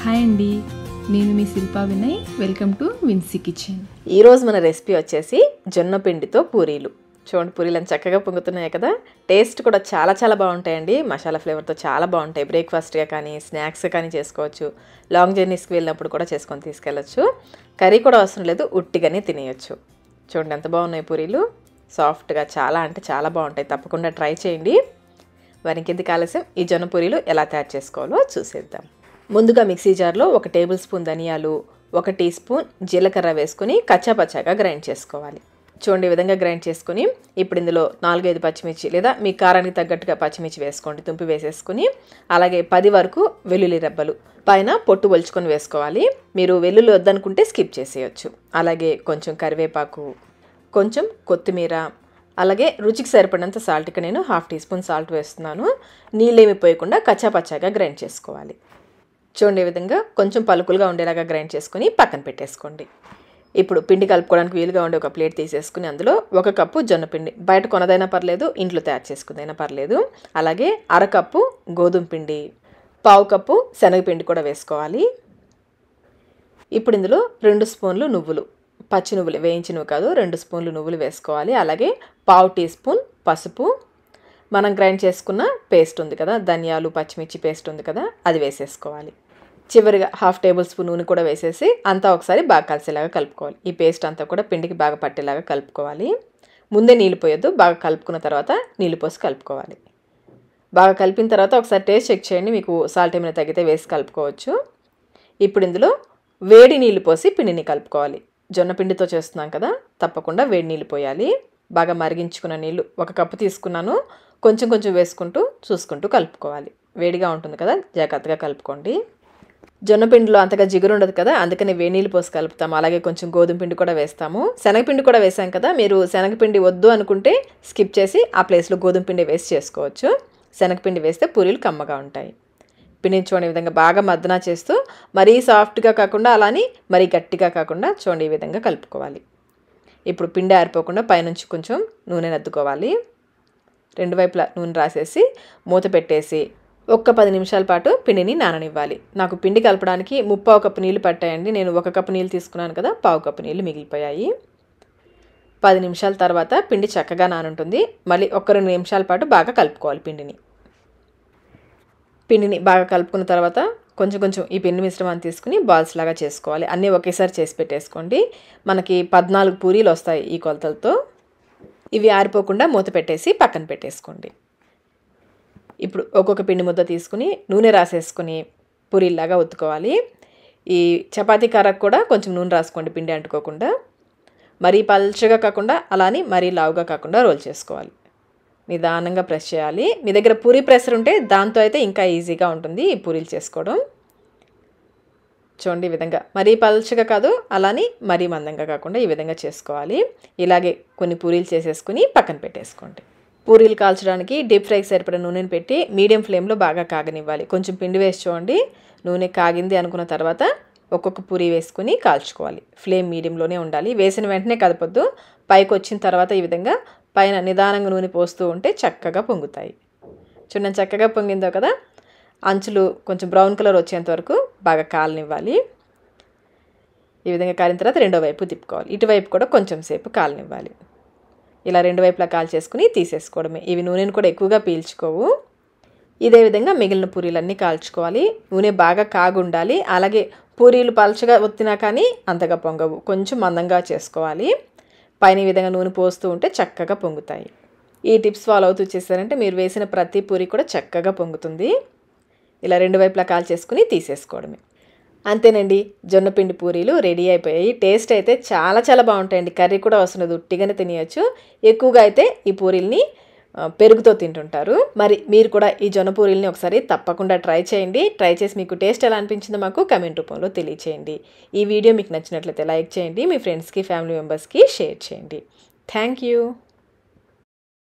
Hi అండి, నేను మీ Shilpa Vinay. Welcome to Vinsy kitchen. ఈరోజు మన రెసిపీ వచ్చేసి జొన్న పిండితో పూరీలు. చూడండి, పూరీలు అని చక్కగా పొంగుతున్నాయి కదా. టేస్ట్ కూడా చాలా చాలా బాగుంటాయండి. మసాలా ఫ్లేవర్తో చాలా బాగుంటాయి. బ్రేక్ఫాస్ట్గా కానీ స్నాక్స్గా కానీ చేసుకోవచ్చు. లాంగ్ జర్నీస్కి వెళ్ళినప్పుడు కూడా చేసుకొని తీసుకెళ్ళచ్చు. కర్రీ కూడా అవసరం లేదు, ఉట్టిగానే తినేయచ్చు. చూడండి ఎంత బాగున్నాయి పూరీలు. సాఫ్ట్గా చాలా అంటే చాలా బాగుంటాయి. తప్పకుండా ట్రై చేయండి. మరి ఇంకెందుకు ఆలస్యం, ఈ జొన్న పూరీలు ఎలా తయారు చేసుకోవాలో చూసేద్దాం. ముందుగా మిక్సీ జార్లో 1 టేబుల్ స్పూన్ ధనియాలు, 1 టీ స్పూన్ జీలకర్ర వేసుకొని కచ్చాపచ్చాగా గ్రైండ్ చేసుకోవాలి. చూడండి ఈ విధంగా గ్రైండ్ చేసుకుని ఇప్పుడు ఇందులో 4-5 పచ్చిమిర్చి లేదా మీ కారానికి తగ్గట్టుగా పచ్చిమిర్చి వేసుకోండి. తుంపి వేసేసుకుని అలాగే 10 వరకు వెల్లుల్లి రెబ్బలు పైన పొట్టు ఒలుచుకొని వేసుకోవాలి. మీరు వెల్లుల్లి వద్దనుకుంటే స్కిప్ చేసేయచ్చు. అలాగే కొంచెం కరివేపాకు, కొంచెం కొత్తిమీర, అలాగే రుచికి సరిపడినంత సాల్ట్. ఇక్కడ నేను 1/2 టీ స్పూన్ సాల్ట్ వేస్తున్నాను. నీళ్ళేమి పోయకుండా కచ్చాపచ్చాగా గ్రైండ్ చేసుకోవాలి. చూడండి ఈ విధంగా కొంచెం పలుకులుగా ఉండేలాగా గ్రైండ్ చేసుకుని పక్కన పెట్టేసుకోండి. ఇప్పుడు పిండి కలుపుకోవడానికి వీలుగా ఉండే ఒక ప్లేట్ తీసేసుకుని అందులో 1 కప్పు జొన్న పిండి, బయట కొనదైనా పర్లేదు, ఇంట్లో తయారు చేసుకుందైనా పర్లేదు. అలాగే 1/2 కప్పు గోధుమ పిండి, 1/4 కప్పు శనగపిండి కూడా వేసుకోవాలి. ఇప్పుడు ఇందులో 2 స్పూన్లు నువ్వులు, పచ్చి నువ్వులు, వేయించినవి కాదు, 2 స్పూన్లు నువ్వులు వేసుకోవాలి. అలాగే 1/2 టీ స్పూన్ పసుపు, మనం గ్రైండ్ చేసుకున్న పేస్ట్ ఉంది కదా, ధనియాలు పచ్చిమిర్చి పేస్ట్ ఉంది కదా, అది వేసేసుకోవాలి. చివరిగా 1/2 టేబుల్ స్పూన్ నూనె కూడా వేసేసి అంతా ఒకసారి బాగా కలిసేలాగా కలుపుకోవాలి. ఈ పేస్ట్ అంతా కూడా పిండికి బాగా పట్టేలాగా కలుపుకోవాలి. ముందే నీళ్ళు పోయొద్దు, బాగా కలుపుకున్న తర్వాత నీళ్ళు పోసి కలుపుకోవాలి. బాగా కలిపిన తర్వాత ఒకసారి టేస్ట్ చెక్ చేయండి, మీకు సాల్ట్ ఏమైనా తగ్గితే వేసి కలుపుకోవచ్చు. ఇప్పుడు ఇందులో వేడి నీళ్ళు పోసి పిండిని కలుపుకోవాలి. జొన్న పిండితో చేస్తున్నాం కదా, తప్పకుండా వేడి నీళ్ళు పోయాలి. బాగా మరిగించుకున్న నీళ్ళు 1 కప్పు తీసుకున్నాను. కొంచెం కొంచెం వేసుకుంటూ చూసుకుంటూ కలుపుకోవాలి. వేడిగా ఉంటుంది కదా, జాగ్రత్తగా కలుపుకోండి. జొన్న పిండిలో అంతగా జిగురు ఉండదు కదా, అందుకని వేడి నీళ్ళు పోసి కలుపుతాము. అలాగే కొంచెం గోధుమ పిండి కూడా వేస్తాము. శనగపిండి కూడా వేసాం కదా, మీరు శనగపిండి వద్దు అనుకుంటే స్కిప్ చేసి ఆ ప్లేస్లో గోధుమ పిండి వేసి చేసుకోవచ్చు. శనగపిండి వేస్తే పూరీలు కమ్మగా ఉంటాయి. పిండిని చూడండి ఈ విధంగా బాగా మద్దన చేస్తూ, మరీ సాఫ్ట్గా కాకుండా అలానే మరీ గట్టిగా కాకుండా చూడండి ఈ విధంగా కలుపుకోవాలి. ఇప్పుడు పిండి ఆరిపోకుండా పైనుంచి కొంచెం నూనె నద్దుకోవాలి. 2 వైపులా నూనె రాసేసి మూత పెట్టేసి 10 నిమిషాల పాటు పిండిని నాననివ్వాలి. నాకు పిండి కలపడానికి 3/4 కప్పు నీళ్ళు పట్టాయండి. నేను 1 కప్పు నీళ్ళు తీసుకున్నాను కదా, 1/4 కప్పు నీళ్ళు మిగిలిపోయాయి. 10 నిమిషాల తర్వాత పిండి చక్కగా నానుంటుంది. మళ్ళీ 1-2 నిమిషాల పాటు బాగా కలుపుకోవాలి. పిండిని బాగా కలుపుకున్న తర్వాత కొంచెం కొంచెం ఈ పిండి మిశ్రమాన్ని తీసుకుని బాల్స్ లాగా చేసుకోవాలి. అన్నీ ఒకేసారి చేసి పెట్టేసుకోండి. మనకి 14 పూరీలు వస్తాయి ఈ కొలతలతో. ఇవి ఆరిపోకుండా మూత పెట్టేసి పక్కన పెట్టేసుకోండి. ఇప్పుడు ఒక్కొక్క పిండి ముద్ద తీసుకుని నూనె రాసేసుకుని పూరీలాగా ఒత్తుకోవాలి. ఈ చపాతీ కర్రకు కూడా కొంచెం నూనె రాసుకోండి, పిండి అంటుకోకుండా. మరీ పల్చగా కాకుండా అలానే మరీ లావుగా కాకుండా రోల్ చేసుకోవాలి. నిదానంగా ప్రెస్ చేయాలి. మీ దగ్గర పూరీ ప్రెసర్ ఉంటే దాంతో అయితే ఇంకా ఈజీగా ఉంటుంది ఈ పూరీలు చేసుకోవడం. చూడండి ఈ విధంగా మరీ పల్చగా కాదు, అలానే మరీ మందంగా కాకుండా ఈ విధంగా చేసుకోవాలి. ఇలాగే కొన్ని పూరీలు చేసేసుకుని పక్కన పెట్టేసుకోండి. పూరీలు కాల్చడానికి డీప్ ఫ్రైకి సరిపడే నూనెని పెట్టి మీడియం ఫ్లేమ్లో బాగా కాగనివ్వాలి. కొంచెం పిండి వేసి చూడండి, నూనె కాగింది అనుకున్న తర్వాత ఒక్కొక్క పూరీ వేసుకుని కాల్చుకోవాలి. ఫ్లేమ్ మీడియంలోనే ఉండాలి. వేసిన వెంటనే కదపొద్దు. పైకి వచ్చిన తర్వాత ఈ విధంగా పైన నిదానంగా నూనె పోస్తూ ఉంటే చక్కగా పొంగుతాయి. చూడండి చక్కగా పొంగిందో కదా, అంచులు కొంచెం బ్రౌన్ కలర్ వచ్చేంత వరకు బాగా కాలనివ్వాలి. ఈ విధంగా కాలిన తర్వాత రెండో వైపు తిప్పుకోవాలి. ఇటువైపు కూడా కొంచెం సేపు కాలనివ్వాలి. ఇలా 2 వైపులా కాల్ చేసుకుని తీసేసుకోవడమే. ఇవి నూనెను కూడా ఎక్కువగా పీల్చుకోవు. ఇదే విధంగా మిగిలిన పూరీలన్నీ కాల్చుకోవాలి. నూనె బాగా కాగుండాలి. అలాగే పూరీలు పల్చగా ఒత్తినా కానీ అంతగా పొంగవు, కొంచెం మందంగా చేసుకోవాలి. పైన ఈ విధంగా నూనె పోస్తూ ఉంటే చక్కగా పొంగుతాయి. ఈ టిప్స్ ఫాలో అవుతూ చేశారంటే మీరు వేసిన ప్రతి పూరి కూడా చక్కగా పొంగుతుంది. ఇలా 2 వైపులా కాల్ చేసుకుని తీసేసుకోవడమే. అంతేనండి, జొన్న పిండి పూరీలు రెడీ అయిపోయాయి. టేస్ట్ అయితే చాలా చాలా బాగుంటాయండి. కర్రీ కూడా అవసరం లేదు, ఉట్టిగానే తినేయచ్చు. ఎక్కువగా అయితే ఈ పూరీల్ని పెరుగుతో తింటుంటారు. మరి మీరు కూడా ఈ జొన్న పూరీల్ని ఒకసారి తప్పకుండా ట్రై చేయండి. ట్రై చేసి మీకు టేస్ట్ ఎలా అనిపించిందో మాకు కమెంట్ రూపంలో తెలియచేయండి. ఈ వీడియో మీకు నచ్చినట్లయితే లైక్ చేయండి, మీ ఫ్రెండ్స్కి ఫ్యామిలీ మెంబర్స్కి షేర్ చేయండి. Thank you.